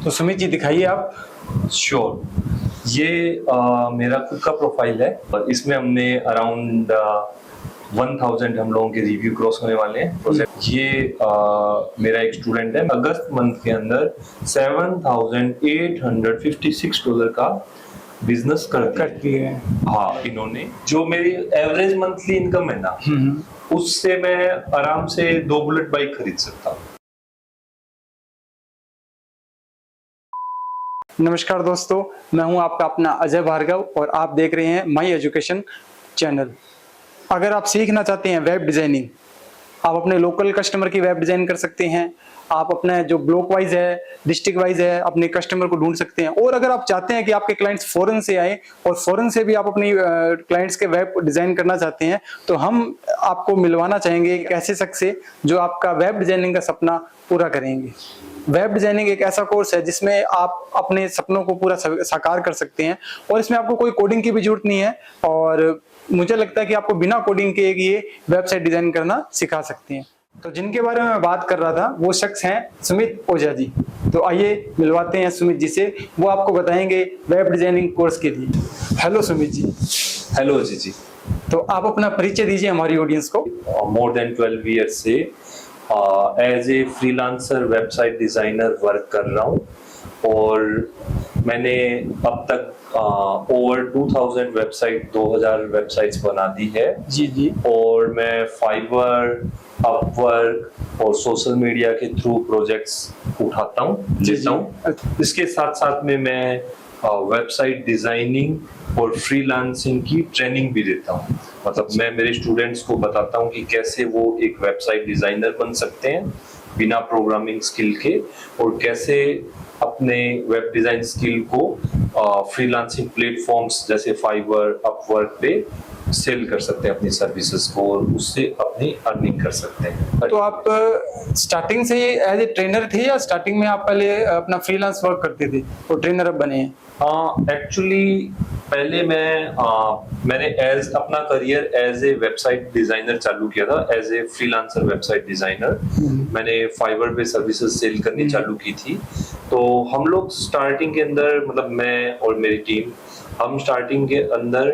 तो सुमित जी दिखाइए आप। श्योर। ये मेरा खुद का प्रोफाइल है और इसमें हमने अराउंड 1000 हम लोगों के रिव्यू क्रॉस होने वाले हैं प्रोजेक्ट। ये मेरा एक स्टूडेंट है, अगस्त मंथ के अंदर $7,856 का बिजनेस करती है। हाँ, इन्होंने जो मेरी एवरेज मंथली इनकम है ना, उससे मैं आराम से 2 बुलेट बाइक खरीद सकता हूँ। नमस्कार दोस्तों, मैं हूं आपका अपना अजय भार्गव और आप देख रहे हैं माई एजुकेशन चैनल। अगर आप सीखना चाहते हैं वेब डिज़ाइनिंग, आप अपने लोकल कस्टमर की वेब डिज़ाइन कर सकते हैं। आप अपने जो ब्लॉक वाइज है, डिस्ट्रिक्ट वाइज है, अपने कस्टमर को ढूंढ सकते हैं। और अगर आप चाहते हैं कि आपके क्लाइंट्स फॉरेन से आए और फॉरेन से भी आप अपनी क्लाइंट्स के वेब डिज़ाइन करना चाहते हैं, तो हम आपको मिलवाना चाहेंगे एक ऐसे शख्स से जो आपका वेब डिज़ाइनिंग का सपना पूरा करेंगे। वेब डिजाइनिंग एक ऐसा कोर्स है जिसमें आप अपने सपनों को पूरा साकार कर सकते हैं और इसमें आपको कोई कोडिंग की भी जरूरत नहीं है। और मुझे लगता है कि आपको बिना कोडिंग के ये वेबसाइट डिजाइन करना सिखा सकते हैं। तो जिनके बारे में मैं बात कर रहा था वो शख्स हैं सुमित ओझा जी। तो आइए मिलवाते हैं सुमित जी से, वो आपको बताएंगे वेब डिजाइनिंग कोर्स के लिए। हेलो सुमित जी। हेलो अजय जी। तो आप अपना परिचय दीजिए हमारी ऑडियंस को। मोर देन 12 ईयर्स से as a freelancer website designer work कर रहा हूँ और मैंने अब तक ओवर 2000 वेबसाइट्स बना दी है। जी जी। और मैं फाइवर, अपवर्क और सोशल मीडिया के थ्रू प्रोजेक्ट्स उठाता हूँ, लेता हूँ। इसके साथ साथ में मैं वेबसाइट डिजाइनिंग और फ्रीलांसिंग की ट्रेनिंग भी देता हूँ। मतलब मैं मेरे स्टूडेंट्स को बताता हूँ कि कैसे वो एक वेबसाइट डिजाइनर बन सकते हैं बिना प्रोग्रामिंग स्किल के, और कैसे अपने वेब डिजाइन स्किल को फ्रीलांसिंग प्लेटफॉर्म्स जैसे फाइवर, अपवर्क पे सेल कर सकते हैं अपनी सर्विसेज को और उससे अपनी अर्निंग कर सकते हैं। तो आप स्टार्टिंग से एज ए ट्रेनर थे या स्टार्टिंग में आप पहले अपना फ्रीलांस वर्क करते थे और ट्रेनर अब बने हैं? एक्चुअली पहले मैंने अपना career as a website designer चालू किया था, as a freelancer website designer. मैंने फाइवर पे सर्विसेज सेल करनी चालू की थी। तो हम लोग स्टार्टिंग के अंदर, मतलब मैं और मेरी टीम, हम स्टार्टिंग के अंदर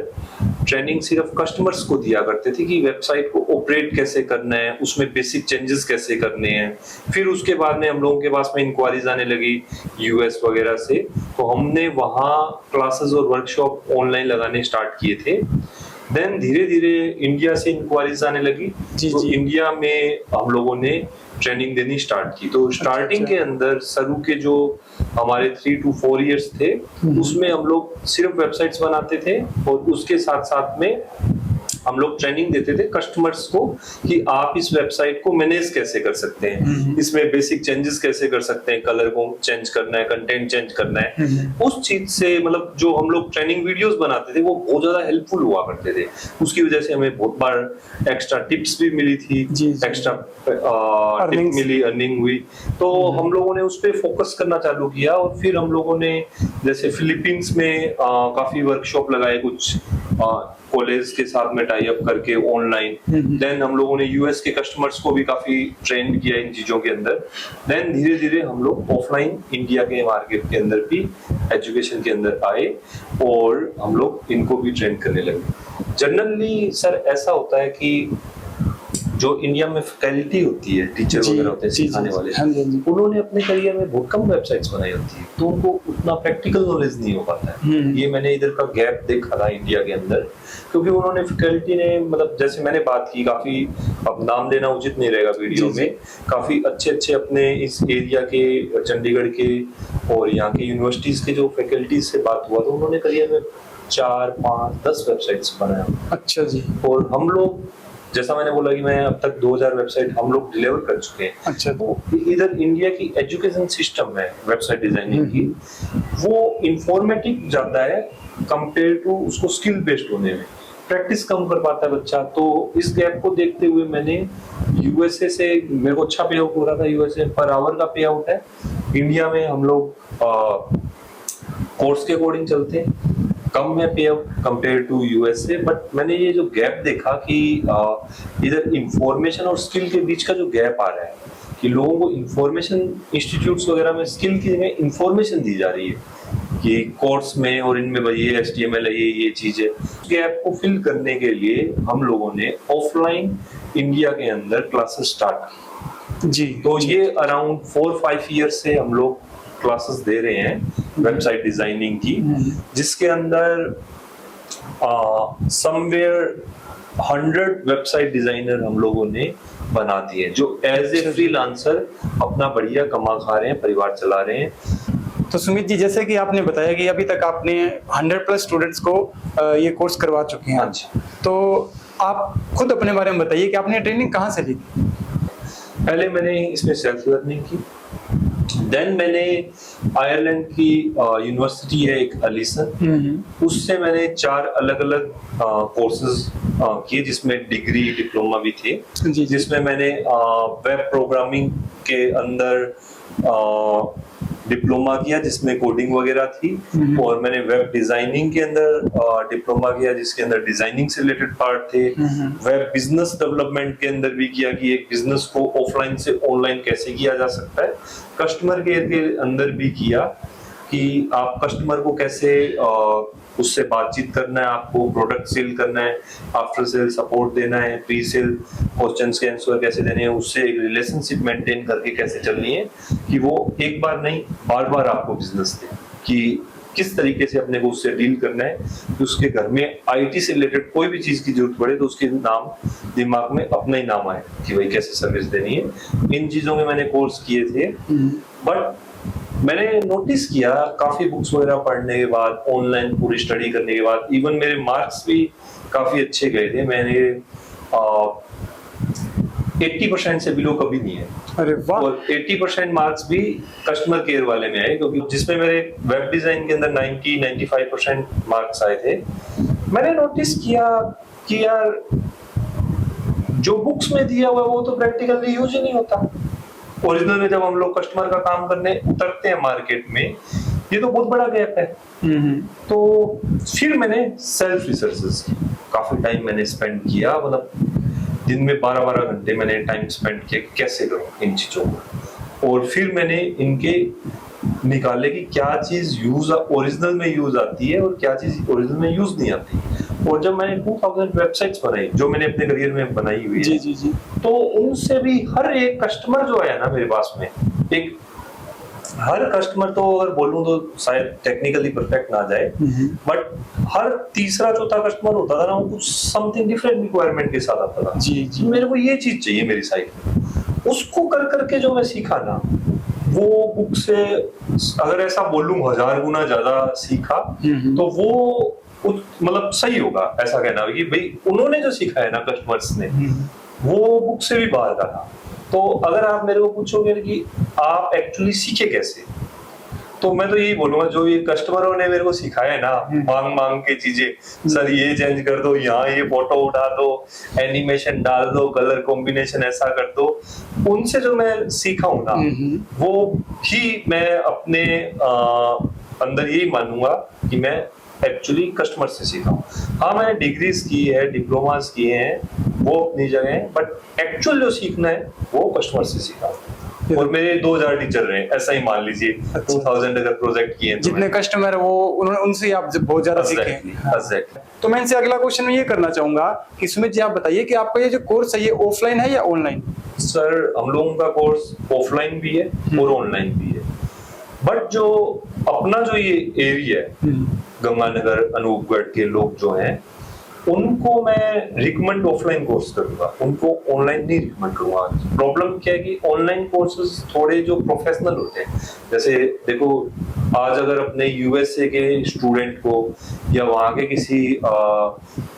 ट्रेनिंग सिर्फ कस्टमर्स को दिया करते थे कि वेबसाइट को ऑपरेट कैसे करना है, उसमें बेसिक चेंजेस कैसे करने हैं। फिर उसके बाद में हम लोगों के पास में इंक्वायरीज आने लगी यूएस वगैरह से, तो हमने वहाँ क्लासेस और वर्कशॉप ऑनलाइन लगाने स्टार्ट किए थे। देन धीरे धीरे इंडिया से इंक्वायरीज आने लगी, तो इंडिया में हम लोगों ने ट्रेनिंग देनी स्टार्ट की। तो स्टार्टिंग के अंदर शुरू के जो हमारे 3 to 4 इयर्स थे, उसमें हम लोग सिर्फ वेबसाइट्स बनाते थे और उसके साथ साथ में हम लोग ट्रेनिंग देते थे कस्टमर्स को कि आप इस वेबसाइट को मैनेज कैसे कर सकते हैं, इसमें बेसिक चेंजेस कैसे कर सकते हैं, कलर को चेंज करना है, कंटेंट चेंज करना है। उस चीज से मतलब जो हम लोग ट्रेनिंग वीडियोस बनाते थे वो बहुत ज्यादा हेल्पफुल हुआ करते थे। उसकी वजह से हमें बहुत बार एक्स्ट्रा टिप्स भी मिली थी, एक्स्ट्रा टिप मिली, अर्निंग हुई। तो हम लोगों ने उस पर फोकस करना चालू किया और फिर हम लोगों ने जैसे फिलीपींस में काफी वर्कशॉप लगाए, कुछ कॉलेज के साथ में टाई अप करके ऑनलाइन। देन हम लोगों ने यूएस के कस्टमर्स को भी काफी ट्रेन किया इन चीजों के अंदर। देन धीरे धीरे हम लोग ऑफलाइन इंडिया के मार्केट के अंदर भी एजुकेशन के अंदर आए और हम लोग इनको भी ट्रेन करने लगे। जनरली सर ऐसा होता है कि जो इंडिया में फैकल्टी होती है, टीचर वगैरह होते हैं सिखाने वाले, उन्होंने अपने करियर में बहुत कम वेबसाइट्स बनाई होती है, तो उनको उतना प्रैक्टिकल नॉलेज नहीं हो पाता है। ये मैंने इधर का गैप देखा था इंडिया के अंदर, क्योंकि उन्होंने फैकल्टी ने, मतलब जैसे मैंने बात की, काफी, अब नाम लेना उचित नहीं रहेगा वीडियो में, काफी अच्छे अपने इस एरिया के, चंडीगढ़ के और यहाँ के यूनिवर्सिटीज के जो फैकल्टीज से बात हुआ, तो उन्होंने करियर में 4, 5, 10 वेबसाइट्स बनाया। अच्छा जी। और हम लोग, जैसा मैंने बोला कि मैं अब तक 2000 वेबसाइट हम लोग डिलीवर कर चुके हैं। अच्छा। तो इधर इंडिया की एजुकेशन सिस्टम है वेबसाइट डिजाइनिंग की, वो इंफॉर्मेटिव ज्यादा है कंपेयर टू उसको स्किल बेस्ड होने में। प्रैक्टिस कम कर पाता है बच्चा। तो इस गैप को देखते हुए मैंने यूएसए से, मेरे को अच्छा पे आउट हो रहा था, यूएसए पर आवर का पे आउट है। इंडिया में हम लोग कोर्स के अकॉर्डिंग चलते हैं, कम है pay out compare to USA. But मैंने ये जो गैप देखा कि इधर इंफॉर्मेशन और स्किल के बीच का जो गैप आ रहा है, कि लोगों को इंफॉर्मेशन इंस्टीट्यूट्स वगैरह में स्किल की जगह इंफॉर्मेशन दी जा रही है कि कोर्स में और इनमें भाई ये HTML है, ये चीज है। गैप को फिल करने के लिए हम लोगों ने ऑफलाइन इंडिया के अंदर क्लासेस स्टार्ट जी। तो ये अराउंड 4-5 ईयर्स से हम लोग क्लासेस दे रहे हैं वेबसाइट डिजाइनिंग की, जिसके अंदर समवेयर 100 वेबसाइट डिजाइनर हम लोगों ने बना दिए जो एज ए फ्रीलांसर अपना बढ़िया कमा खा रहे हैं, परिवार चला रहे हैं। तो सुमित जी, जैसे कि आपने बताया कि अभी तक आपने 100+ स्टूडेंट्स को ये कोर्स करवा चुके हैं। हाँ जी। तो आप खुद अपने बारे में बताइए कि आपने ट्रेनिंग कहाँ से ली? पहले मैंने इसमें सेल्फ लर्निंग की, देन मैंने आयरलैंड की यूनिवर्सिटी है एक अलीसन, उससे मैंने 4 अलग अलग कोर्सेज किए जिसमें डिग्री डिप्लोमा भी थे, जिसमें मैंने वेब प्रोग्रामिंग के अंदर डिप्लोमा किया जिसमें कोडिंग वगैरह थी, और मैंने वेब डिजाइनिंग के अंदर डिप्लोमा किया जिसके अंदर डिजाइनिंग से रिलेटेड पार्ट थे। वेब बिजनेस डेवलपमेंट के अंदर भी किया कि एक बिजनेस को ऑफलाइन से ऑनलाइन कैसे किया जा सकता है। कस्टमर केयर के अंदर भी किया कि आप कस्टमर को कैसे उससे बातचीत करना है, आपको प्रोडक्ट सेल करना है, आफ्टर सेल सपोर्ट देना है, प्री सेल क्वेश्चंस के आंसर कैसे देने हैं, उससे एक रिलेशनशिप मेंटेन करके कैसे चलनी है कि वो एक बार नहीं बार बार आपको बिजनेस दे, कि किस तरीके से अपने को उससे डील करना है कि उसके घर में IT से रिलेटेड कोई भी चीज की जरूरत पड़े तो उसके नाम दिमाग में अपना ही नाम आए कि भाई कैसे सर्विस देनी है। इन चीजों में मैंने कोर्स किए थे, बट मैंने नोटिस किया काफी बुक्स वगैरह पढ़ने के बाद, ऑनलाइन पूरी स्टडी करने के बाद, इवन मेरे मार्क्स भी काफी अच्छे गए थे। मैंने 80% से बिलो कभी नहीं है। अरे वाह। और 80% मार्क्स भी कस्टमर केयर वाले में आए, क्योंकि जिसमें मेरे वेब डिजाइन के अंदर 90-95% मार्क्स आए थे। मैंने नोटिस किया कि यार जो बुक्स में दिया हुआ वो तो प्रैक्टिकली यूज ही नहीं होता। ओरिजिनल में जब हम लोग कस्टमर का काम करने उतरते हैं मार्केट में, ये तो बहुत बड़ा गैप है। तो फिर मैंने सेल्फ रिसर्चेस की, काफी टाइम मैंने स्पेंड किया, मतलब दिन में 12-12 घंटे मैंने टाइम स्पेंड किया कैसे करूं इन चीजों को, और फिर मैंने इनके निकाले कि क्या चीज यूज ओरिजिनल में यूज आती है और क्या चीज ओरिजिनल में यूज नहीं आती। और जब मैंने 2000 वेबसाइट्स बनाई जो मैंने अपने करियर में बनाई हुई है, जी, तो उनसे भी हर एक कस्टमर जो आया ना मेरे पास में, एक हर कस्टमर तो अगर बोलूं तो शायद टेक्निकली परफेक्ट ना जाए, बट हर तीसरा चौथा कस्टमर होता था ना, वो कुछ समथिंग डिफरेंट रिक्वायरमेंट के साथ आता था। जी। मेरे को ये चीज चाहिए मेरी साइट में, उसको कर करके जो मैं सीखा ना, वो बुक से अगर ऐसा बोलूं 1000 गुना ज्यादा सीखा, तो वो मतलब सही होगा ऐसा कहना कि भाई उन्होंने जो सीखा है ना कस्टमर्स ने, वो बुक से भी बाहर का था। तो अगर आप मेरे को पूछोगे कि आप एक्चुअली सीखे कैसे, तो मैं तो यही बोलूंगा जो ये कस्टमरों ने मेरे को सिखाया है ना, मांग मांग के चीजें, सर ये चेंज कर दो, यहाँ ये फोटो उठा दो, एनिमेशन डाल दो, कलर कॉम्बिनेशन ऐसा कर दो, उनसे जो मैं सीखा हूं ना, वो ही मैं अपने अंदर यही मानूंगा कि मैं एक्चुअली कस्टमर से सीखा हूँ। हाँ, मैंने डिग्रीज की है, डिप्लोमास किए हैं, वो अपनी जगह है, बट एक्चुअल जो सीखना है वो कस्टमर से सीखा। और मेरे 2000 टीचर रहे, ऐसा ही मान लीजिए। 2000 अगर प्रोजेक्ट किए, जितने कस्टमर वो उन्होंने उनसे आप बहुत ज्यादा सीखे। तो मैं इनसे अगला क्वेश्चन ये करना चाहूंगा कि सुमित जी, आप बताइए कि आपका ये जो कोर्स है ये ऑफलाइन है या ऑनलाइन? सर, हम लोगों का कोर्स ऑफलाइन भी है और ऑनलाइन भी है, बट जो अपना जो ये एरिया है गंगानगर अनूपगढ़ के लोग जो हैं, उनको मैं रिकमेंड ऑफलाइन कोर्स करूंगा, उनको ऑनलाइन नहीं रिकमेंड करूंगा। प्रॉब्लम क्या है कि ऑनलाइन कोर्सेज थोड़े जो प्रोफेशनल होते हैं, जैसे देखो आज अगर अपने यूएसए के स्टूडेंट को या वहां के किसी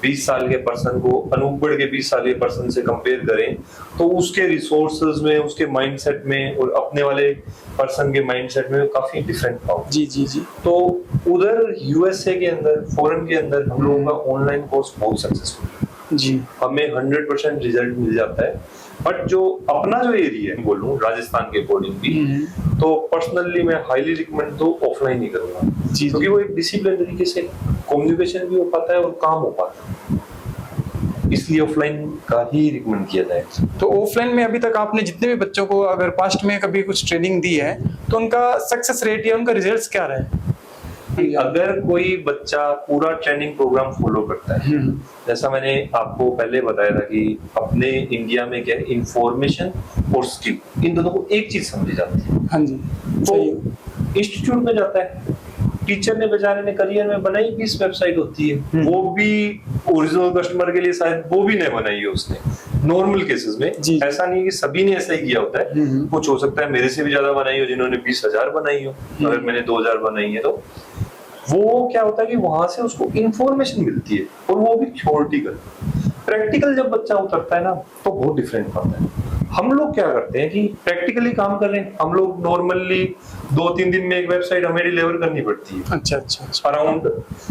20 साल के पर्सन को अनूपगढ़ के 20 साल के पर्सन से कंपेयर करें, तो उसके रिसोर्सेज में, उसके माइंडसेट में और अपने वाले पर्सन के माइंडसेट में काफी डिफरेंट पाओ। जी। तो उधर यूएसए के अंदर, फॉरेन के अंदर हम लोगों का ऑनलाइन कोर्स बहुत सक्सेसफुल है जी, हमें 100% रिजल्ट मिल जाता है। बट जो अपना जो एरिया है, बोलूं राजस्थान के अकॉर्डिंग भी, तो पर्सनली मैं हाईली रिकमेंड तो ऑफलाइन ही करूंगा, क्योंकि वो एक डिसिप्लिन तरीके से कम्युनिकेशन भी हो पाता है और काम हो पाता है। इसलिए ऑफलाइन का ही रिकमेंड किया जाए। तो ऑफलाइन में अभी तक आपने जितने भी बच्चों को अगर पास्ट में कभी कुछ ट्रेनिंग दी है तो उनका सक्सेस रेट या उनका रिजल्ट्स क्या रहे? अगर कोई बच्चा पूरा ट्रेनिंग प्रोग्राम फॉलो करता है, जैसा मैंने आपको पहले बताया था कि अपने इंडिया में क्या है, इंफॉर्मेशन और स्किल, इन दोनों को एक चीज समझी जाती है। हाँ जी, तो इंस्टीट्यूट में जाता है, टीचर ने बेचारे ने करियर में बनाई 20 वेबसाइट होती है, वो भी ओरिजिनल कस्टमर के लिए शायद वो भी नहीं बनाई है उसने। नॉर्मल केसेस में ऐसा नहीं है कि सभी ने ऐसा ही किया होता है, कुछ हो सकता है मेरे से भी ज्यादा बनाई हो जिन्होंने 20,000 बनाई हो, अगर मैंने 2,000 बनाई है तो वो क्या होता है कि वहां से उसको इंफॉर्मेशन मिलती है और वो भी थ्योरेटिकल। प्रैक्टिकल जब बच्चा उतरता है ना तो बहुत डिफरेंट होता है। हम लोग क्या करते हैं कि प्रैक्टिकली काम कर रहे हैं, हम लोग नॉर्मली 2-3 दिन में एक वेबसाइट हमें डिलीवर करनी पड़ती है। अच्छा। अराउंड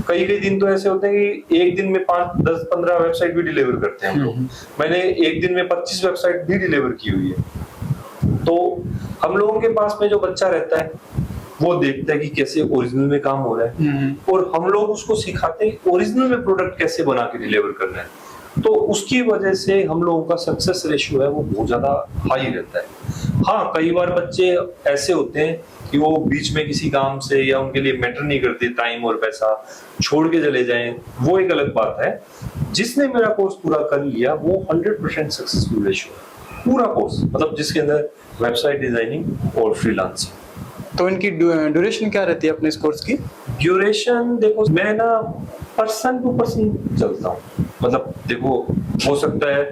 कई दिन तो ऐसे होते हैं कि एक दिन में 5, 10, 15 वेबसाइट भी डिलीवर करते हैं हम लोग। मैंने एक दिन में 25 वेबसाइट भी डिलीवर की हुई है। तो हम लोगों के पास में जो बच्चा रहता है वो देखता है कि कैसे ओरिजिनल में काम हो रहा है और हम लोग उसको सिखाते हैं ओरिजिनल में प्रोडक्ट कैसे बना के डिलीवर करना है। तो उसकी वजह से हम लोगों का सक्सेस रेशियो है वो बहुत ज्यादा हाई रहता है। हाँ, कई बार बच्चे ऐसे होते हैं कि वो बीच में किसी काम से या उनके लिए मैटर नहीं करते, टाइम और पैसा छोड़ के चले जाएं, वो एक अलग बात है। जिसने मेरा कोर्स पूरा कर लिया वो 100% सक्सेसफुल रेशियो है। पूरा कोर्स मतलब जिसके अंदर वेबसाइट डिजाइनिंग और फ्रीलांसिंग। तो इनकी ड्यूरेशन क्या रहती है अपने इस कोर्स की? ड्यूरेशन देखो, मैं ना पर्सन टू पर्सन चलता हूँ। मतलब देखो, हो सकता है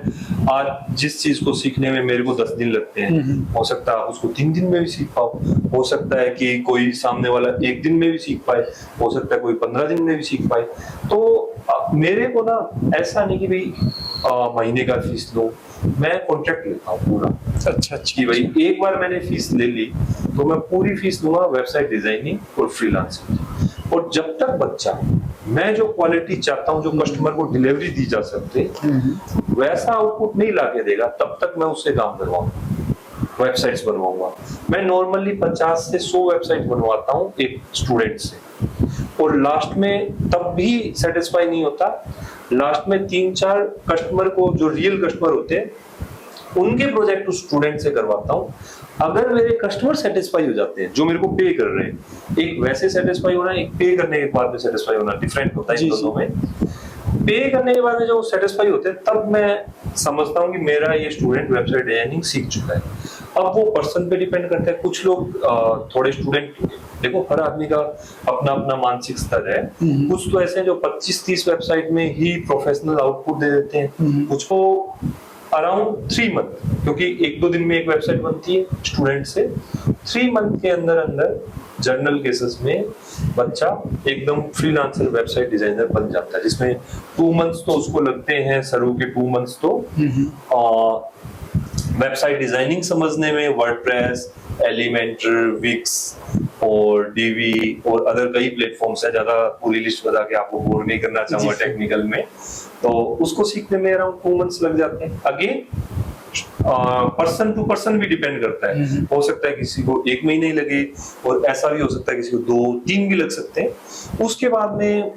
आज जिस चीज को सीखने में मेरे को 10 दिन लगते हैं, हो सकता है उसको 3 दिन में भी सीख पाओ, हो सकता है कि कोई सामने वाला 1 दिन में भी सीख पाए, हो सकता है कोई 15 दिन में भी सीख पाए। तो मेरे को ना ऐसा नहीं कि भाई महीने का फीस लो, मैं कॉन्ट्रैक्ट लेता हूँ पूरा। अच्छा कि भाई एक बार मैंने फीस ले ली तो मैं पूरी फीस लूंगा वेबसाइट डिजाइनिंग और फ्रीलांसिंग। और जब तक बच्चा मैं जो क्वालिटी चाहता हूँ, जो कस्टमर को डिलीवरी दी जा सकते वैसा आउटपुट नहीं लाके देगा, तब तक मैं उससे काम करवाऊंगा, वेबसाइट्स बनवाऊंगा। मैं नॉर्मली 50 से 100 वेबसाइट बनवाता हूँ एक स्टूडेंट से, और लास्ट में तब भी सेटिस्फाई नहीं होता। लास्ट में 3-4 कस्टमर को, जो रियल कस्टमर होते हैं, उनके प्रोजेक्ट उस स्टूडेंट से करवाता हूँ। अगर मेरे कस्टमर सेटिस्फाई हो जाते हैं जो मेरे को पे कर रहे हैं, एक वैसे सेटिस्फाई होना, एक पे करने के बाद में सेटिस्फाई होना डिफरेंट होता है इन दोनों में। पे करने के बाद में जो सेटिस्फाई होते हैं तब मैं समझता हूँ कि मेरा ये स्टूडेंट वेबसाइट डिजाइनिंग सीख चुका है। अब वो पर्सन पे डिपेंड करता है। कुछ लोग थोड़े स्टूडेंट, देखो हर आदमी का अपना अपना मानसिक स्तर है। कुछ तो ऐसे हैं जो 25-30 वेबसाइट में ही प्रोफेशनल आउटपुट दे देते हैं, कुछ को अराउंड 3 मंथ, क्योंकि 1-2 दिन में एक वेबसाइट बनती है स्टूडेंट से। 3 मंथ के अंदर अंदर जनरल केसेस में बच्चा एकदम फ्रीलांसर वेबसाइट डिजाइनर बन जाता है, जिसमें 2 मंथ्स तो उसको लगते हैं, शुरू के 2 मंथ्स तो वेबसाइट डिजाइनिंग समझने में, वर्डप्रेस, एलिमेंटर, विक्स और डीवी और अदर कई प्लेटफॉर्म्स है। ज्यादा पूरी लिस्ट बता के आपको बोर नहीं करना चाहूंगा टेक्निकल में, तो उसको सीखने में अराउंड 2 मंथ्स लग जाते हैं। अगेन पर्सन टू पर्सन भी डिपेंड करता है, हो सकता है किसी को 1 महीने ही लगे, और ऐसा भी हो सकता है किसी को 2-3 भी लग सकते हैं। उसके बाद में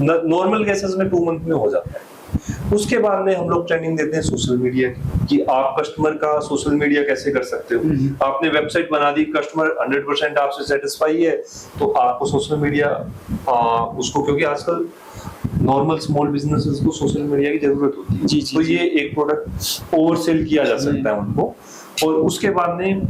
नॉर्मल केसेस में 2 मंथ में हो जाता है। उसके बाद में हम लोग ट्रेनिंग देते हैं सोशल मीडिया की, कि आप कस्टमर का सोशल मीडिया कैसे कर सकते हो। आपने वेबसाइट बना दी, कस्टमर 100% आपसे सेटिस्फाई है, तो आपको सोशल मीडिया उसको, क्योंकि आजकल नॉर्मल स्मॉल बिजनेसेस को सोशल मीडिया की जरूरत होती है, तो ये एक प्रोडक्ट ओवर सेल किया जा सकता है उनको। और उसके बाद में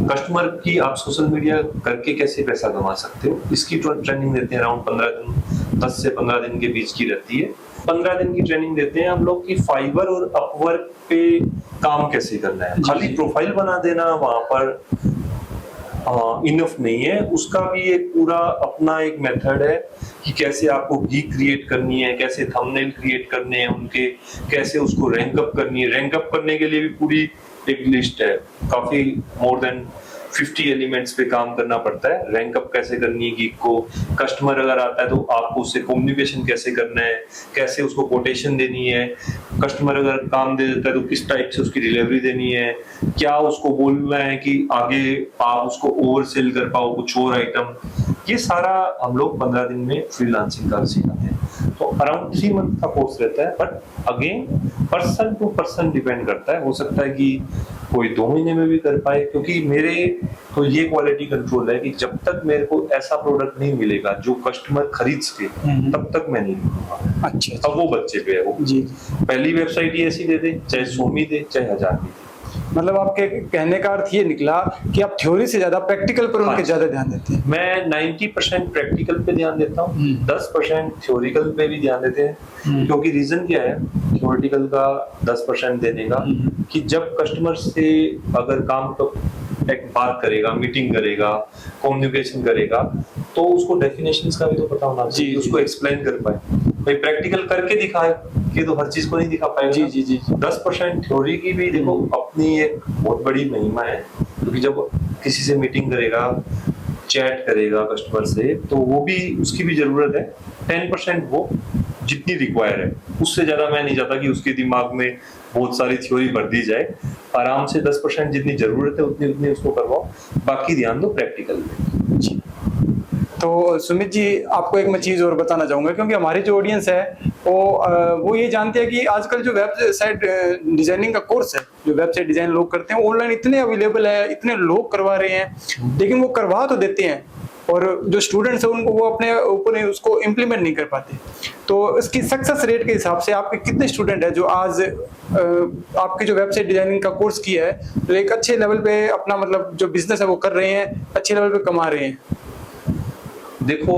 कस्टमर की आप सोशल मीडिया करके कैसे पैसा कमा सकते हो, इसकी ट्रेनिंग देते हैं। अराउंड 15 दिन, 10 से 15 दिन के बीच की रहती है। 15 दिन की ट्रेनिंग देते हैं हम लोग कि फाइवर और अपवर्क पे काम कैसे करना है। खाली प्रोफाइल बना देना वहां पर इनफ नहीं है, उसका भी एक पूरा अपना एक मेथड है कि कैसे आपको गीक क्रिएट करनी है, कैसे थंबनेल क्रिएट करने हैं उनके, कैसे उसको रैंक अप करनी है। रैंक अप करने के लिए भी पूरी एक लिस्ट है, काफी मोर देन 50 एलिमेंट्स पे काम करना पड़ता है। रैंक अप कैसे करनी है गीक को, कस्टमर अगर आता है तो आपको उससे कम्युनिकेशन कैसे करना है, कैसे उसको कोटेशन देनी है, कस्टमर अगर काम दे देता है तो किस टाइप से उसकी डिलीवरी देनी है, क्या उसको बोलना है कि आगे आप उसको ओवर सेल कर पाओ कुछ और आइटम। ये सारा हम लोग 15 दिन में फ्रीलांसिंग का सिखाते हैं। तो अराउंड 3 मंथ का कोर्स रहता है, but again person to person depend करता है। हो सकता है कि कोई 2 महीने में भी कर पाए, क्योंकि मेरे तो ये क्वालिटी कंट्रोल है कि जब तक मेरे को ऐसा प्रोडक्ट नहीं मिलेगा जो कस्टमर खरीद सके, तब तक मैं नहीं लूंगा। अच्छा, अब वो बच्चे पे है वो। जी। पहली वेबसाइट ही ऐसी दे दे, चाहे 100 दे चाहे 1000 दे। मतलब आपके कहने का अर्थ ये निकला कि आप थ्योरी से ज्यादा प्रैक्टिकल पर उनके ज्यादा ध्यान देते हैं। मैं 90% प्रैक्टिकल पे ध्यान देता हूँ, 10% थ्योरिकल पे भी ध्यान देते हैं। क्योंकि रीजन क्या है थ्योरिटिकल का 10% देने का, कि जब कस्टमर से अगर काम तो एक बात करेगा, मीटिंग करेगा, कम्युनिकेशन करेगा, तो उसको डेफिनेशंस का भी तो पता होना चाहिए, उसको एक्सप्लेन कर पाए। भाई प्रैक्टिकल करके दिखाए कि तो हर चीज को नहीं दिखा पाएगा। जी जी जी। 10% थ्योरी की भी देखो अपनी एक बहुत बड़ी महिमा है, क्योंकि जब किसी से मीटिंग करेगा, चैट करेगा कस्टमर से, तो वो भी उसकी भी जरूरत है। 10% वो जितनी रिक्वायर है, उससे ज्यादा मैं नहीं चाहता कि उसके दिमाग में बहुत सारी थ्योरी भर दी जाए। आराम से 10% जितनी जरूरत है उतनी उतनी उसको करवाओ, बाकी ध्यान दो प्रैक्टिकल में। जी। तो सुमित जी, आपको एक मैं चीज और बताना चाहूंगा, क्योंकि हमारी जो ऑडियंस है वो ये जानते हैं कि आजकल जो वेबसाइट डिजाइनिंग का कोर्स है, जो वेबसाइट डिजाइन लोग करते हैं, ऑनलाइन इतने अवेलेबल है, इतने लोग करवा रहे हैं, लेकिन वो करवा तो देते हैं और जो स्टूडेंट्स है उनको वो अपने ऊपर उसको इम्प्लीमेंट नहीं कर पाते। तो इसकी सक्सेस रेट के हिसाब से आपके कितने स्टूडेंट है जो आज आपकी जो वेबसाइट डिजाइनिंग का कोर्स किया है, तो एक अच्छे लेवल पे अपना मतलब जो बिजनेस है वो कर रहे हैं, अच्छे लेवल पे कमा रहे हैं? देखो,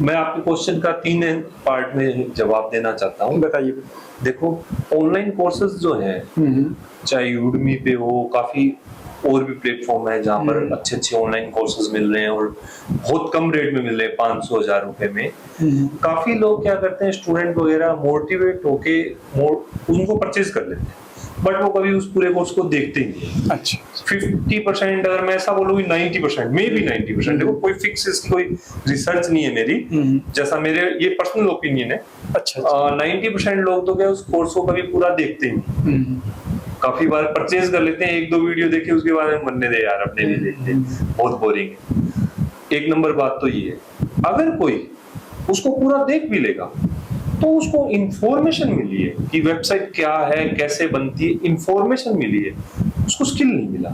मैं आपके क्वेश्चन का 3 पार्ट में जवाब देना चाहता हूँ। बताइए। देखो, ऑनलाइन कोर्सेज जो हैं, चाहे यूडमी पे हो, काफी और भी प्लेटफॉर्म है जहाँ पर अच्छे अच्छे ऑनलाइन कोर्सेज मिल रहे हैं और बहुत कम रेट में मिल रहे हैं, 500-1000 रुपए में। काफी लोग क्या करते हैं, स्टूडेंट वगैरह मोटिवेट होके उनको परचेज कर लेते हैं, बट वो कभी उस पूरे कोर्स को देखते ही नहीं। अच्छा। 50%, अगर मैं ऐसा बोलूँ 90%, मे बी 90%, देखो कोई फिक्स इसकी कोई रिसर्च नहीं है मेरी, जैसा मेरे ये पर्सनल ओपिनियन है। अच्छा। 90% लोग तो क्या उस कोर्स को कभी पूरा देखते ही नहीं, काफी बार परचेज कर लेते हैं, 1-2 वीडियो देखे उसके बाद में बनने दे यार, अपने लिए देखते हैं, बहुत बोरिंग है। एक नंबर बात तो ये है, अगर कोई उसको पूरा देख भी लेगा तो उसको इंफॉर्मेशन मिली है कि वेबसाइट क्या है, कैसे बनती है, इंफॉर्मेशन मिली है, उसको स्किल नहीं मिला।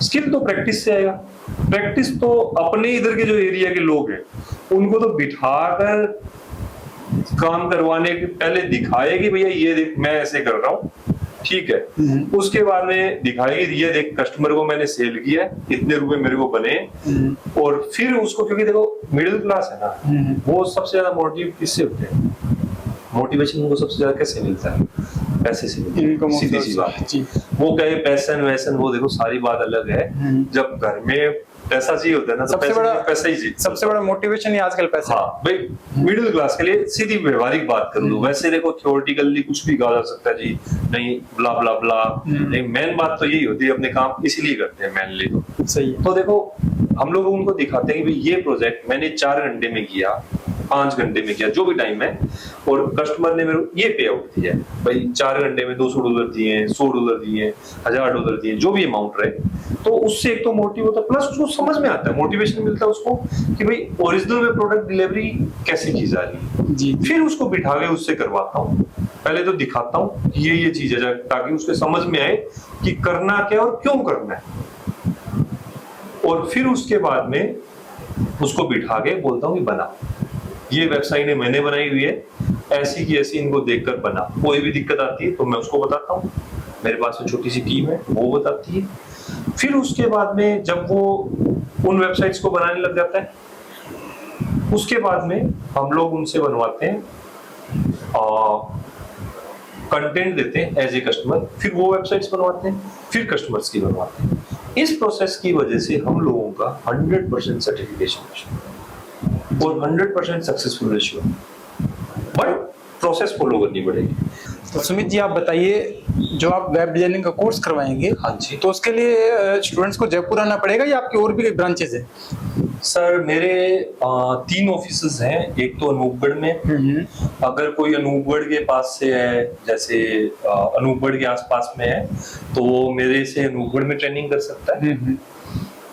स्किल तो प्रैक्टिस से आएगा। प्रैक्टिस तो अपने इधर के जो एरिया के लोग हैं उनको तो बिठाकर काम करवाने के पहले दिखाए कि भैया ये देख मैं ऐसे कर रहा हूँ, ठीक है। उसके बाद में दिखाएगी ये देख कस्टमर को मैंने सेल किया है, इतने रुपए मेरे को बने, और फिर उसको, क्योंकि देखो मिडिल क्लास है ना, वो सबसे ज्यादा मोटिव किससे होते हैं, मोटिवेशन उनको सबसे ज्यादा कैसे मिलता है, पैसे से मिलता है, सीधी सी बात है। वो कहे पैसन वैसन, वो देखो सारी बात अलग है। जब घर में पैसा चाहिए होता है ना, तो पैसा ही चाहिए। सबसे बड़ा मोटिवेशन ही आजकल पैसा। हाँ भाई, मिडिल क्लास के लिए सीधी व्यवहारिक बात कर लो। वैसे देखो थ्योरेटिकली कुछ भी कहा जा सकता है जी, नहीं ब्ला ब्ला ब्ला, नहीं मेन बात तो यही होती है, अपने काम इसीलिए करते हैं मेनली। तो सही है। तो देखो हम लोग उनको दिखाते हैं कि भाई ये प्रोजेक्ट मैंने 4 घंटे में किया, 5 घंटे में किया, जो भी टाइम है, और कस्टमर ने मेरे को ये पे आउट दिया है भाई, 4 घंटे में $200 दिए, $100 दिए, $1000 दिए, जो भी अमाउंट रहे, तो उससे एक तो मोटिव होता है, प्लस उसको समझ में आता है, मोटिवेशन मिलता है उसको कि भाई ओरिजिनल में प्रोडक्ट डिलीवरी कैसे की जा रही है जी। फिर उसको बिठा के उससे करवाता हूँ, पहले तो दिखाता हूँ कि ये चीज है, ताकि उसके समझ में आए कि करना क्या और क्यों करना है, और फिर उसके बाद में उसको बिठा के बोलता हूँ कि बना, ये वेबसाइट मैंने बनाई हुई है, ऐसी की ऐसी इनको देखकर बना। कोई भी दिक्कत आती है तो मैं उसको बताता हूँ, मेरे पास में छोटी सी टीम है वो बताती है। फिर उसके बाद में जब वो उन वेबसाइट्स को बनाने लग जाता है, उसके बाद में हम लोग उनसे बनवाते हैं, कंटेंट देते हैं एज ए कस्टमर, फिर वो वेबसाइट्स बनवाते हैं, फिर कस्टमर्स की बनवाते हैं। इस प्रोसेस की वजह से हम लोगों का 100% सर्टिफिकेशन और 100% successful ratio, but process follow करनी पड़ेगी। तो सुमित जी, आप बताइए, जो आप वेब डिजाइनिंग का कोर्स करवाएंगे, हाँ जी, तो उसके लिए स्टूडेंट्स को जयपुर आना पड़ेगा या आपकी और भी ब्रांचेस है? सर मेरे 3 ऑफिसेज हैं, एक तो अनूपगढ़ में, अगर कोई अनूपगढ़ के पास से है, जैसे अनूपगढ़ के आसपास में है, तो वो मेरे से अनूपगढ़ में ट्रेनिंग कर सकता है,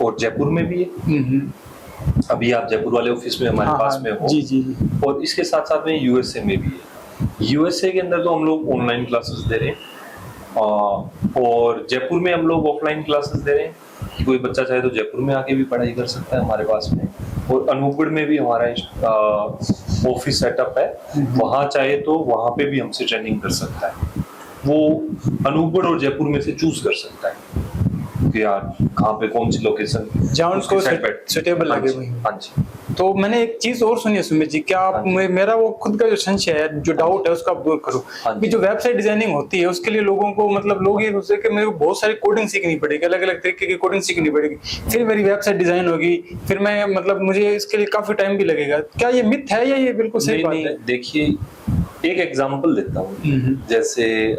और जयपुर में भी है। अभी आप जयपुर वाले ऑफिस में हमारे हाँ, पास हाँ, में हो, जी जी जी। और इसके साथ साथ में यूएसए में भी है। यूएसए के अंदर तो हम लोग ऑनलाइन क्लासेस दे रहे हैं, और जयपुर में हम लोग ऑफलाइन क्लासेस दे रहे हैं कि कोई बच्चा चाहे तो जयपुर में आके भी पढ़ाई कर सकता है हमारे पास में, और अनूपगढ़ में भी हमारा ऑफिस सेटअप है, वहाँ चाहे तो वहाँ पे भी हमसे ट्रेनिंग कर सकता है। वो अनूपगढ़ और जयपुर में से चूज कर सकता है कि यार कहाँ पे कौन सी लोकेशन जहाँ उनको सुटेबल लगे वही। हाँ जी। तो मैंने एक चीज और सुनी है सुमित जी, क्या आप मेरा वो खुद का जो संशय है, जो डाउट है, उसको आप दूर करो। हाँ कि जो वेबसाइट डिजाइनिंग होती है उसके लिए लोगों को, मतलब लोग ये सोचते हैं कि मेरे को बहुत सारी कोडिंग सीखनी पड़ेगी, अलग अलग तरीके की कोडिंग सीखनी पड़ेगी, फिर मेरी वेबसाइट डिजाइन होगी, फिर मैं मतलब मुझे इसके लिए काफी टाइम भी लगेगा। क्या ये मिथ है या ये बिल्कुल सही बात है? देखिए, एक एग्जांपल देता हूँ। जैसे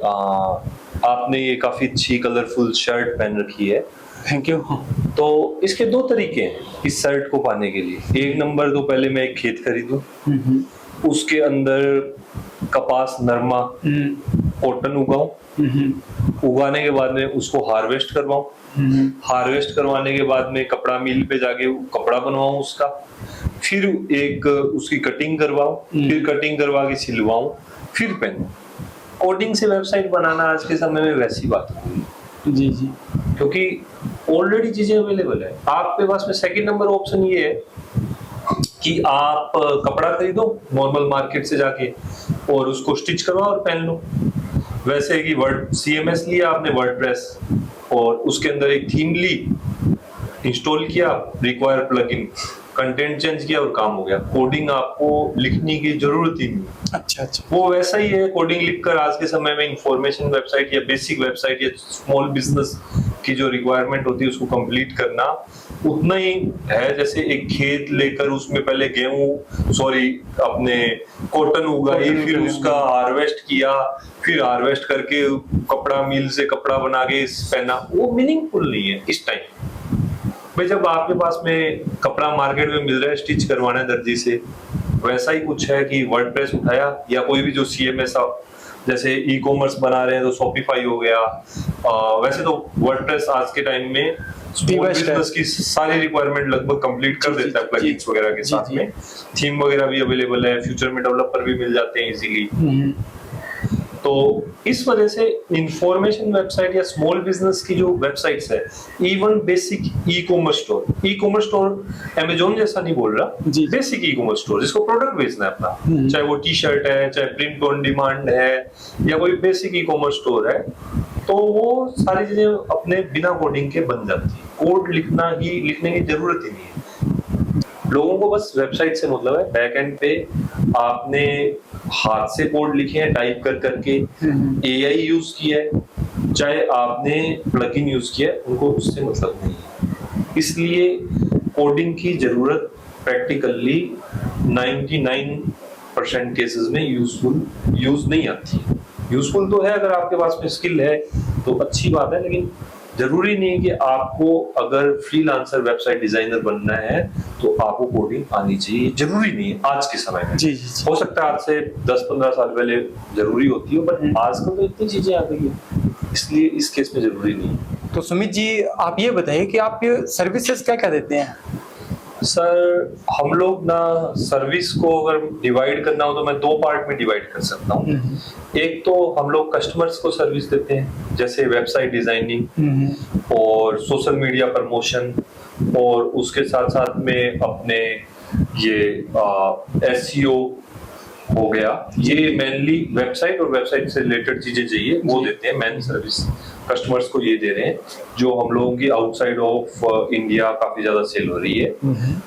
आपने ये काफी अच्छी कलरफुल शर्ट पहन रखी है, थैंक यू। तो इसके दो तरीके हैं इस शर्ट को पाने के लिए। एक नंबर तो पहले मैं एक खेत खरीदूं, उसके अंदर कपास, नरमा, कॉटन उगाऊं, उगाने के बाद में उसको हार्वेस्ट करवाऊं, हार्वेस्ट करवाने के बाद में कपड़ा मिल पे जाके कपड़ा बनवाऊं उसका, फिर एक उसकी कटिंग करवाऊं, फिर कटिंग करवा के सिलवाऊं, फिर पहनूं। कोडिंग से वेबसाइट बनाना आज के समय में वैसी बात हो गई। जी जी। क्योंकि ऑलरेडी चीजें अवेलेबल है आपके पास में। सेकंड नंबर ऑप्शन ये है कि आप कपड़ा खरीदो नॉर्मल मार्केट से जाके और उसको स्टिच करवाओ और पहन लो। वैसे कि वर्ड CMS लिया आपने, वर्डप्रेस, और उसके अंदर एक थीम ली, इंस्टॉल किया, रिक्वायर प्लगइन, कंटेंट चेंज किया और काम हो गया। कोडिंग आपको लिखने की जरूरत ही नहीं। अच्छा अच्छा। वो वैसा ही है, कोडिंग लिखकर आज के समय में इंफॉर्मेशन वेबसाइट या बेसिक वेबसाइट या स्मॉल बिजनेस की जो रिक्वायरमेंट होती है उसको कंप्लीट करना उतना ही है जैसे एक खेत लेकर उसमें पहले अपने कॉटन उगाई, फिर उसका हार्वेस्ट किया, फिर हार्वेस्ट करके कपड़ा मिल से कपड़ा बना के पहना। वो मीनिंगफुल नहीं है इस टाइम भाई। जब आपके पास में कपड़ा मार्केट में मिल रहा है स्टिच करवाना है दर्जी से, वैसा ही कुछ है कि वर्डप्रेस उठाया या कोई भी जो CMS जैसे ई-कॉमर्स बना रहे हैं तो शॉपिफाई हो गया। वैसे तो वर्डप्रेस आज के टाइम में स्मॉल बिजनेस की सारी रिक्वायरमेंट लगभग कंप्लीट कर देता है प्लगइन्स वगैरह के साथ में। थीम वगैरह भी अवेलेबल है, फ्यूचर में डेवलपर भी मिल जाते हैं इजीली। तो इस वजह से इंफॉर्मेशन वेबसाइट या स्मॉल बिजनेस की जो वेबसाइट्स है, even basic ecommerce store Amazon जैसा नहीं बोल रहा, बेसिक ई-कॉमर्स स्टोर जिसको प्रोडक्ट बेचना है अपना, चाहे वो टी-शर्ट है, चाहे प्रिंट ऑन डिमांड है, या कोई बेसिक ई-कॉमर्स स्टोर है, तो वो सारी चीजें अपने बिना कोडिंग के बन जाती है। कोड लिखने की जरूरत ही नहीं है। लोगों को बस वेबसाइट से मतलब है। बैकएंड पे आपने हाथ से कोड लिखे हैं टाइप कर करके, AI यूज किया है, चाहे आपने प्लगइन यूज किया है, उनको उससे मतलब नहीं है। इसलिए कोडिंग की जरूरत प्रैक्टिकली 99% केसेस में यूज नहीं आती है। यूजफुल तो है अगर आपके पास में स्किल है तो अच्छी बात है, लेकिन जरूरी नहीं है कि आपको अगर फ्रीलांसर वेबसाइट डिजाइनर बनना है तो आपको कोडिंग आनी चाहिए। जरूरी नहीं है आज के समय में। जी, जी। हो सकता है आज से 10-15 साल पहले जरूरी होती हो, बट आजकल तो इतनी चीजें आ गई है, इसलिए इस केस में जरूरी नहीं है। तो सुमित जी आप ये बताइए कि आप ये सर्विसेज क्या क्या देते हैं? सर हम लोग ना सर्विस को अगर डिवाइड करना हो तो मैं 2 पार्ट में डिवाइड कर सकता हूँ। एक तो हम लोग कस्टमर्स को सर्विस देते हैं जैसे वेबसाइट डिजाइनिंग और सोशल मीडिया प्रमोशन, और उसके साथ साथ में अपने ये SEO हो गया। ये मेनली वेबसाइट और वेबसाइट से रिलेटेड चीजें चाहिए वो देते हैं। मेन सर्विस कस्टमर्स को ये दे रहे हैं जो हम लोगों की आउटसाइड ऑफ इंडिया काफी ज्यादा सेल हो रही है।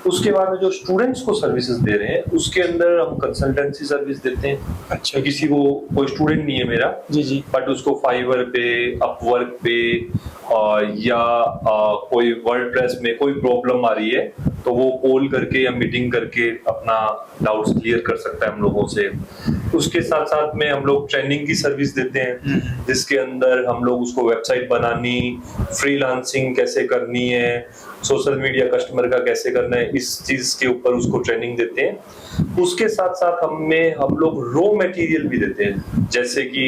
उसके बाद में जो स्टूडेंट्स को सर्विसेज दे रहे हैं उसके अंदर हम कंसल्टेंसी सर्विस देते हैं। अच्छा। किसी को, कोई स्टूडेंट नहीं है मेरा, जी बट उसको फाइवर पे, अपवर्क पे या कोई वर्डप्रेस में कोई प्रॉब्लम आ रही है तो वो कॉल करके या मीटिंग करके अपना डाउट्स क्लियर कर सकता है हम लोगों से। उसके साथ साथ में हम लोग ट्रेनिंग की सर्विस देते हैं, जिसके अंदर हम लोग उसको वेबसाइट बनानी, फ्रीलांसिंग कैसे करनी है, सोशल मीडिया कस्टमर का कैसे करना है, इस चीज के ऊपर उसको ट्रेनिंग देते हैं। उसके साथ साथ हम लोग रॉ मटेरियल भी देते हैं, जैसे कि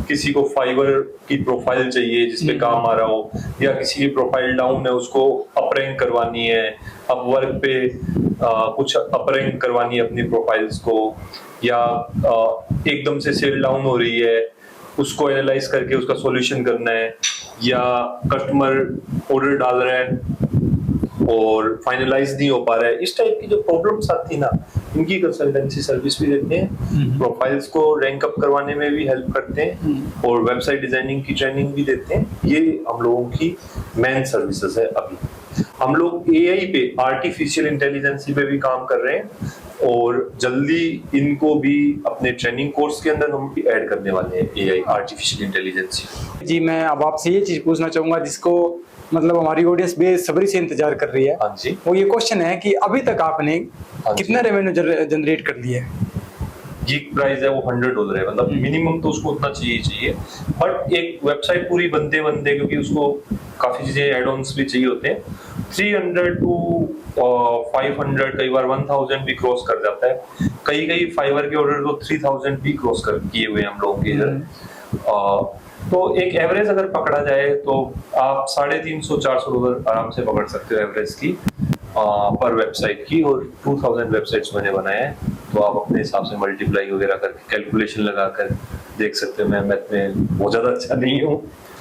किसी को फाइवर की प्रोफाइल चाहिए जिसपे काम आ रहा हो, या किसी की प्रोफाइल डाउन है उसको अपरैंक करवानी है, अपवर्क पे कुछ अपरैंक करवानी है अपनी प्रोफाइल्स को, या एकदम से सेल डाउन हो रही है उसको एनालाइज करके उसका सॉल्यूशन करना है, या कस्टमर ऑर्डर डाल रहा है और फाइनलाइज नहीं हो पा रहा है, इस टाइप की जो प्रॉब्लम्स आती ना, इनकी कंसल्टेंसी सर्विस भी देते हैं, प्रोफाइल्स को रैंक अप करवाने में भी हेल्प करते हैं, और वेबसाइट डिजाइनिंग की ट्रेनिंग भी देते हैं। ये हम लोगों की मेन सर्विसेज है। अभी हम लोग एआई पे, आर्टिफिशियल इंटेलिजेंस पे भी काम कर रहे हैं, और जल्दी इनको भी अपने ट्रेनिंग कोर्स के अंदर हम भी ऐड करने वाले हैं, एआई, आर्टिफिशियल इंटेलिजेंस। जी, मैं अब आपसे ये चीज पूछना चाहूंगा जिसको मतलब हमारी ऑडियंस बेसब्री से इंतजार कर रही है। हाँ जी। वो ये क्वेश्चन है कि अभी तक आपने कितना रेवेन्यू जनरेट कर लिया है? गीक प्राइस है वो $100 है, मतलब मिनिमम तो उसको उतना चाहिए, बट एक वेबसाइट पूरी बनते क्योंकि उसको काफी चीजें एड ऑन्स भी चाहिए होते हैं, 300 to 500, कई बार 1000 भी क्रॉस कर जाता है। कई फाइवर के ऑर्डर तो 3000 भी क्रॉस कर किए हुए हम लोगों के इधर। तो एक एवरेज अगर पकड़ा जाए तो आप $350-400 आराम से पकड़ सकते हो एवरेज की पर वेबसाइट की, और 2000 वेबसाइट्स मैंने बनाए हैं, तो आप अपने हिसाब से मल्टीप्लाई वगैरह करके कैलकुलेशन लगाकर देख सकते हो। मैं मैथ में बहुत ज्यादा अच्छा नहीं हूँ।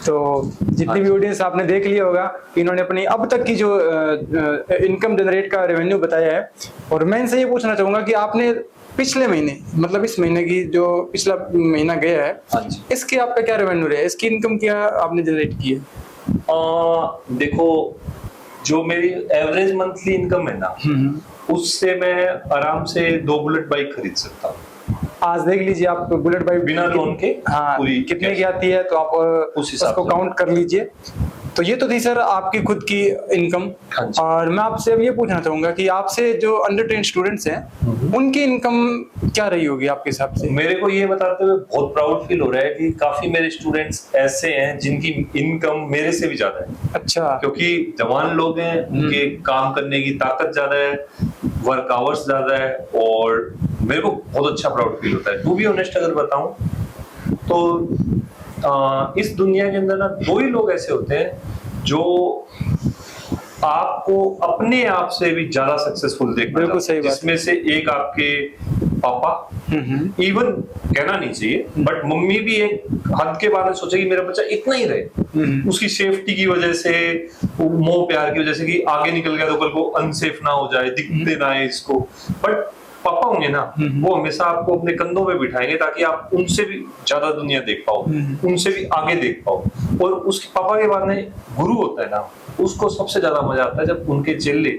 तो जितनी भी ऑडियंस आपने देख लिया होगा, इन्होंने अपनी अब तक की जो इनकम जनरेट का रेवेन्यू बताया है, और मैं इनसे ये पूछना चाहूंगा कि आपने पिछले महीने, मतलब इस महीने की जो पिछला महीना गया है, इसके आपका क्या रेवेन्यू रहा है, इसकी इनकम क्या आपने जनरेट की है? देखो, जो मेरी एवरेज मंथली इनकम है ना, उससे मैं आराम से 2 बुलेट बाइक खरीद सकता हूँ। आज देख लीजिए आप बुलेट बाइक बिना लोन के, हाँ, कितने की आती है, तो आप उसको काउंट कर लीजिए। तो ये तो थी सर आपकी खुद की इनकम। और मैं आपसे अब ये पूछना चाहूंगा कि आपसे जो अंडर 10 स्टूडेंट्स हैं, उनकी इनकम क्या रही होगी आपके हिसाब से? मेरे को ये बताते हुए बहुत प्राउड फील हो रहा है कि काफी मेरे स्टूडेंट्स ऐसे हैं जिनकी इनकम मेरे से भी ज्यादा है। अच्छा। क्योंकि जवान लोग हैं, उनके काम करने की ताकत ज्यादा है, वर्क आवर्स ज्यादा है, और मेरे को बहुत अच्छा प्राउड फील होता है। टू बी ऑनेस्ट अगर बताऊं तो इस दुनिया के अंदर ना 2 ही लोग ऐसे होते हैं जो आपको अपने आप से भी ज्यादा सक्सेसफुल देखना चाहते हैं, जिसमें से एक आपके पापा, इवन कहना नहीं चाहिए बट मम्मी भी एक हद के बाद सोचेगी मेरा बच्चा इतना ही रहे, उसकी सेफ्टी की वजह से, मोह प्यार की वजह से, कि आगे निकल गया तो कल को अनसेफ ना हो जाए, दिखते ना है इसको। बट पापा होंगे ना, वो हमेशा आपको अपने कंधों पे बिठाएंगे ताकि आप उनसे भी ज्यादा दुनिया देख पाओ, उनसे भी आगे देख पाओ। और उसके पापा के बाद में गुरु होता है ना, उसको सबसे ज्यादा मजा आता है जब उनके चेले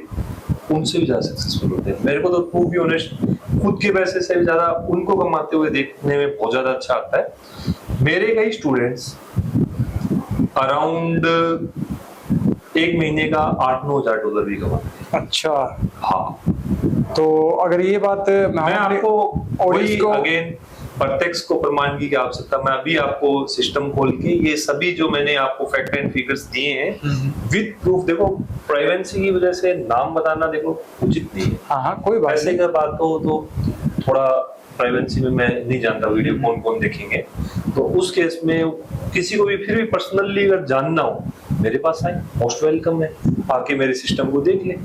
उनसे भी ज्यादा सक्सेसफुल होते हैं। मेरे को तो टू बी ऑनेस्ट खुद के पैसे से भी ज्यादा उनको कमाते हुए देखने में बहुत ज्यादा अच्छा आता है। मेरे कई स्टूडेंट्स अराउंड एक महीने का $8-9 भी कमाते हैं। अच्छा, हाँ। तो अगर ये बात मैं आपको वही अगेन प्रत्यक्ष को प्रमाण की क्या आवश्यकता, मैं अभी आपको सिस्टम खोल के ये सभी जो मैंने आपको फैक्ट एंड फिगर्स दिए हैं विद प्रूफ, देखो प्राइवेसी की वजह से नाम बताना देखो उचित नहीं है। हाँ, कोई बात ऐसे का बात हो तो थोड़ा प्राइवेसी में मैं नहीं जानता वीडियो कौन कौन देखेंगे, तो उस केस में किसी को भी फिर भी पर्सनली अगर जानना हो मेरे पास आए, मोस्ट वेलकम है, आके मेरे सिस्टम को देख ले,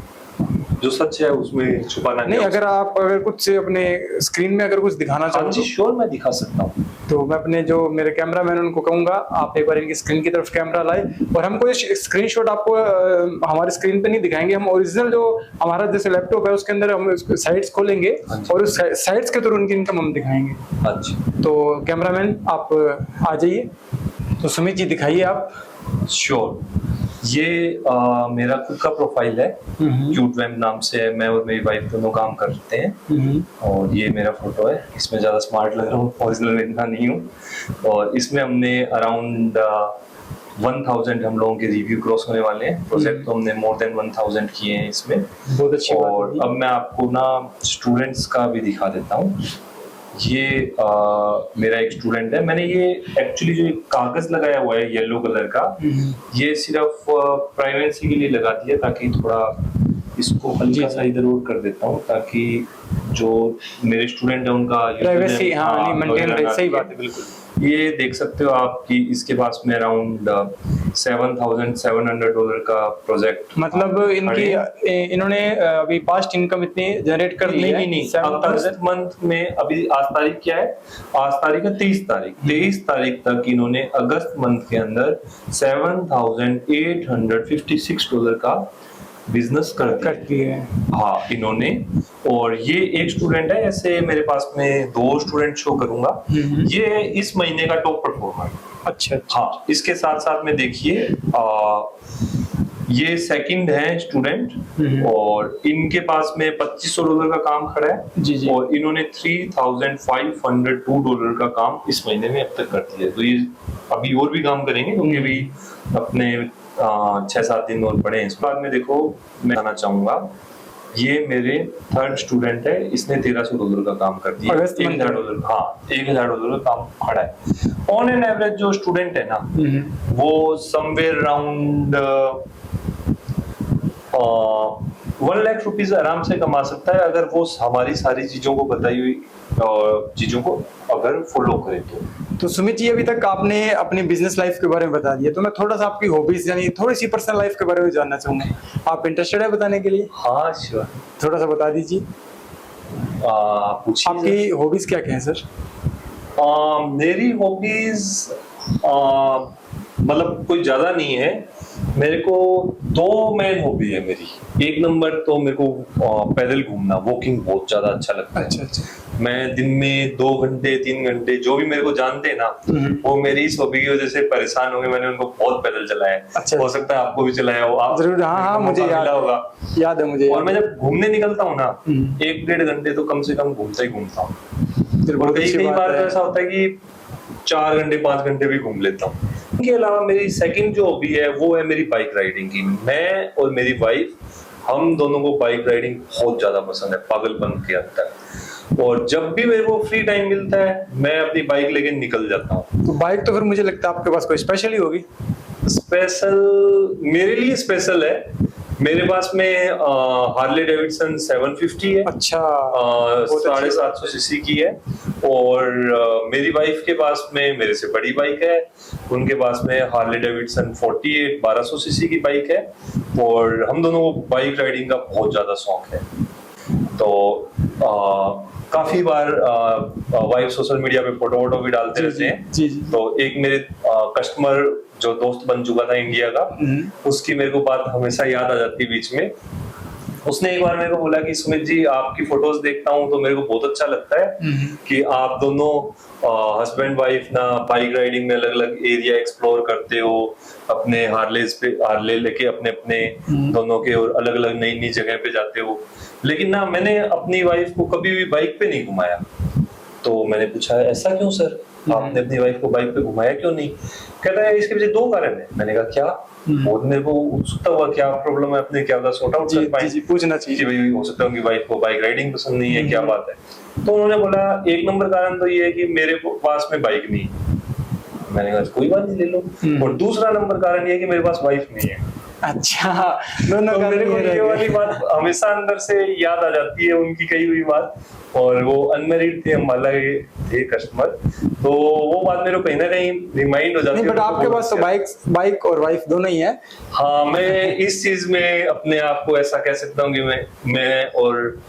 जो सच है उसमें छुपाना नहीं। अगर कुछ अपने स्क्रीन में अगर कुछ दिखाना चाहो जी श्योर मैं दिखा सकता हूँ। तो मैं अपने जो मेरे कैमरामैन उनको कहूंगा आप एक बार इनकी स्क्रीन की तरफ कैमरा लाए, और हम कोई स्क्रीनशॉट आपको हमारे स्क्रीन पे नहीं दिखाएंगे, हम ओरिजिनल जो हमारा जैसे लैपटॉप है उसके अंदर हम साइट्स खोलेंगे और उस साइट्स के थ्रू उनकी इनकम हम दिखाएंगे। तो कैमरामैन आप आ जाइए, तो सुमित जी दिखाइए आप। श्योर। ये मेरा खुद का प्रोफाइल है, क्यूट वैम नाम से है, मैं और मेरी वाइफ दोनों काम करते हैं, और ये मेरा फोटो है। इसमें ज्यादा स्मार्ट लग रहा हूँ, ओरिजिनल इतना नहीं हूँ, और इसमें हमने अराउंड 1000 हम लोगों के रिव्यू क्रॉस होने वाले हैं। प्रोजेक्ट तो हमने मोर देन 1000 किए हैं इसमें। बहुत अच्छी और अब मैं आपको ना स्टूडेंट्स का भी दिखा देता हूँ। ये मेरा एक स्टूडेंट है। मैंने ये एक्चुअली जो एक कागज लगाया हुआ है येलो कलर का, ये सिर्फ प्राइवेसी के लिए लगा दिया, ताकि थोड़ा इसको हल्का सा इधर उधर कर देता हूँ, ताकि जो मेरे स्टूडेंट है उनका प्राइवेसी नहीं मेंटेन रहे। सही बात है, बिल्कुल। ये देख सकते हो आप कि इसके पास में अराउंड $7,700 का प्रोजेक्ट, मतलब इन्होंने अभी पास्ट इनकम इतनी जनरेट कर ली है। नहीं, अगस्त मंथ में, अभी आज तारीख क्या है, आज तारीख है 23 तारीख तक इन्होंने अगस्त मंथ के अंदर $7,856 का बिजनेस कर दिया है। हाँ, इन्होंने। और ये एक स्टूडेंट है, ऐसे मेरे पास में 2 स्टूडेंट शो करूंगा। ये इस महीने का टॉप परफॉर्मर। अच्छा। हाँ, इसके साथ साथ में देखिए ये सेकंड है स्टूडेंट, और इनके पास में $2,500 का काम खड़ा है। जी। और इन्होंने $3,502 का काम इस महीने में अब तक कर दिया है। तो ये अभी और भी काम करेंगे, क्योंकि अभी अपने 6-7 दिन और पड़े हैं। इस बाद में देखो, मैं बताना चाहूंगा, ये मेरे थर्ड स्टूडेंट है, इसने $1,300 का काम कर दिया। $1,000। हाँ, $1,000 का काम खड़ा है। ऑन एन एवरेज जो स्टूडेंट है ना, वो समवेयर अराउंड 1 लाख रुपीज आराम से कमा सकता है, अगर वो हमारी सारी चीजों को बताई हुई चीजों को अगर फॉलो करे तो सुमित जी, अभी तक आपने अपनी बिजनेस लाइफ के बारे में बता दिया, तो मैं थोड़ा सा आपकी हॉबीज यानी थोड़ी सी पर्सनल लाइफ के बारे में जानना चाहूंगा। आप इंटरेस्टेड है बताने के लिए? हाँ, श्योर। थोड़ा सा बता दीजिए। आपकी हॉबीज क्या क्या है सर? मेरी हॉबीज मतलब कोई ज्यादा नहीं है। मेरे को 2 मेन हॉबी है मेरी। एक नंबर तो मेरे को पैदल घूमना, वॉकिंग बहुत ज्यादा अच्छा लगता है। अच्छा। मैं दिन में 2 घंटे 3 घंटे, जो भी मेरे को जानते हैं ना, वो मेरी इस हॉबी की वजह से परेशान होंगे। मैंने उनको बहुत पैदल चलाया है। अच्छा। हो सकता है आपको भी चलाया हो। आप जरूर। हाँ, मुझे याद है मुझे। और मैं जब घूमने निकलता हूँ ना, 1-1.5 घंटे तो कम से कम घूमता ही घूमता हूँ। कई बार ऐसा होता है कि 4 घंटे 5 घंटे भी घूम लेता हूँ। इसके अलावा मेरी सेकंड जो हॉबी है वो है मेरी बाइक राइडिंग की। मैं और मेरी वाइफ, हम दोनों को बाइक राइडिंग बहुत ज्यादा पसंद है, पागलपन के हद तक। और जब भी मेरे को फ्री टाइम मिलता है, मैं अपनी बाइक लेके निकल जाता हूँ। तो बाइक तो फिर मुझे लगता है आपके पास कोई स्पेशल ही होगी। स्पेशल मेरे लिए स्पेशल है। मेरे पास में हार्ले डेविडसन 750 है। अच्छा। 750 सीसी की है। और मेरी वाइफ के पास में मेरे से बड़ी बाइक है, उनके पास में हार्ले डेविडसन 48 1200 सीसी की बाइक है। और हम दोनों को बाइक राइडिंग का बहुत ज्यादा शौक है। तो काफी बार वाइफ सोशल मीडिया पे फोटो भी डालते रहते हैं। जी। तो एक मेरे कस्टमर जो दोस्त बन चुका था इंडिया का, उसकी मेरे को बात हमेशा याद आ जाती है बीच में। उसने एक बार मेरे को बोला कि सुमित जी, आपकी फोटोज देखता हूँ तो मेरे को बहुत अच्छा लगता है कि आप दोनों हस्बैंड वाइफ ना बाइक राइडिंग में अलग अलग एरिया एक्सप्लोर करते हो, अपने हार्ले लेके अपने अपने दोनों के, और अलग अलग नई नई जगह पे जाते हो। लेकिन ना, मैंने अपनी वाइफ को कभी भी बाइक पे नहीं घुमाया। तो मैंने पूछा, ऐसा क्यों सर, आपने अपनी वाइफ को बाइक पे घुमाया क्यों नहीं? कहता है इसके पीछे 2 कारण है। मैंने कहा क्या? और मेरे को उत्सुकता हुआ, क्या प्रॉब्लम है, अपने क्या सॉर्ट आउट कर पाए। जी, पूछना चाहिए भाई, हो सकता है उनकी वाइफ को बाइक राइडिंग पसंद नहीं है, क्या बात है। तो उन्होंने बोला, 1 नंबर कारण तो ये है कि मेरे पास में बाइक नहीं है। मैंने कहा कोई बात नहीं, ले लो। और दूसरा नंबर कारण ये है कि मेरे पास वाइफ नहीं है। अच्छा। तो मेरे को ये वाली बात हमेशा अंदर से याद आ जाती है, उनकी कही हुई बात। और वो अनमैरिड थे, हम अलग थे कस्टमर, तो वो बात मेरे को कहीं ना कहीं रिमाइंड हो जाती है। बट आपके पास तो बाइक और वाइफ दोनों ही है। हाँ, मैं इस चीज में अपने आप को ऐसा कह सकता हूँ कि मैं और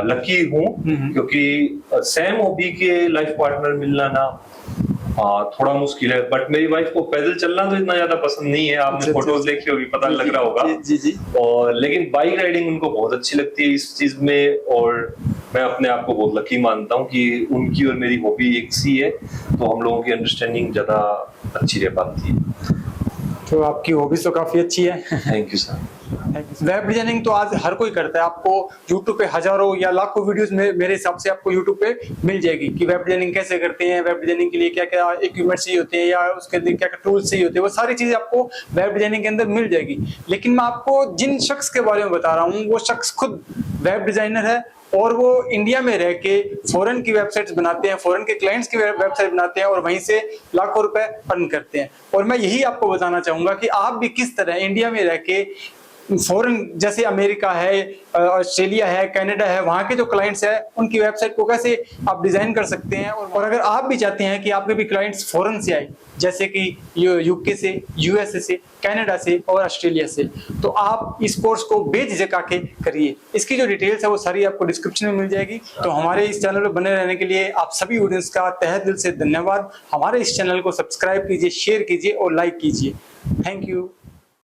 लकी हूँ, क्योंकि सेम हॉबी के लाइफ पार्टनर मिलना ना थोड़ा मुश्किल है। बट मेरी वाइफ को पैदल चलना तो इतना ज्यादा पसंद नहीं है। आपने फोटोज देखी होगी, पता लग रहा होगा। जी। और लेकिन बाइक राइडिंग उनको बहुत अच्छी लगती है इस चीज में। और मैं अपने आप को बहुत लकी मानता हूँ कि उनकी और मेरी हॉबी एक सी है, तो हम लोगों की अंडरस्टैंडिंग ज्यादा अच्छी रह पाती है। तो आपकी हॉबीज तो काफी अच्छी है। Thank you sir. Web designing तो आज हर कोई करता है। आपको YouTube पे हजारों या लाखों वीडियोस में मेरे हिसाब से आपको YouTube पे मिल जाएगी कि वेब डिजाइनिंग कैसे करते हैं, वेब डिजाइनिंग के लिए क्या क्या इक्विपमेंट चाहिए होते हैं, या उसके लिए क्या क्या टूल्स चाहिए होते हैं, वो सारी चीजें आपको वेब डिजाइनिंग के अंदर मिल जाएगी। लेकिन मैं आपको जिन शख्स के बारे में बता रहा हूँ, वो शख्स खुद वेब डिजाइनर है और वो इंडिया में रह के फॉरेन की वेबसाइट्स बनाते हैं, फॉरेन के क्लाइंट्स की वेबसाइट बनाते हैं और वहीं से लाखों रुपए अर्न करते हैं। और मैं यही आपको बताना चाहूंगा कि आप भी किस तरह इंडिया में रह के फॉरेन, जैसे अमेरिका है, ऑस्ट्रेलिया है, कनाडा है, वहां के जो क्लाइंट्स है उनकी वेबसाइट को कैसे आप डिजाइन कर सकते हैं। और अगर आप भी चाहते हैं कि आपके भी क्लाइंट्स फॉरेन से आए, जैसे कि यूके से, यूएसए से, कनाडा से और ऑस्ट्रेलिया से, तो आप इस कोर्स को बेझिझक आके करिए। इसकी जो डिटेल्स है वो सारी आपको डिस्क्रिप्शन में मिल जाएगी। तो हमारे इस चैनल पर बने रहने के लिए आप सभी ऑडियंस का तहे दिल से धन्यवाद। हमारे इस चैनल को सब्सक्राइब कीजिए, शेयर कीजिए और लाइक कीजिए। Thank you.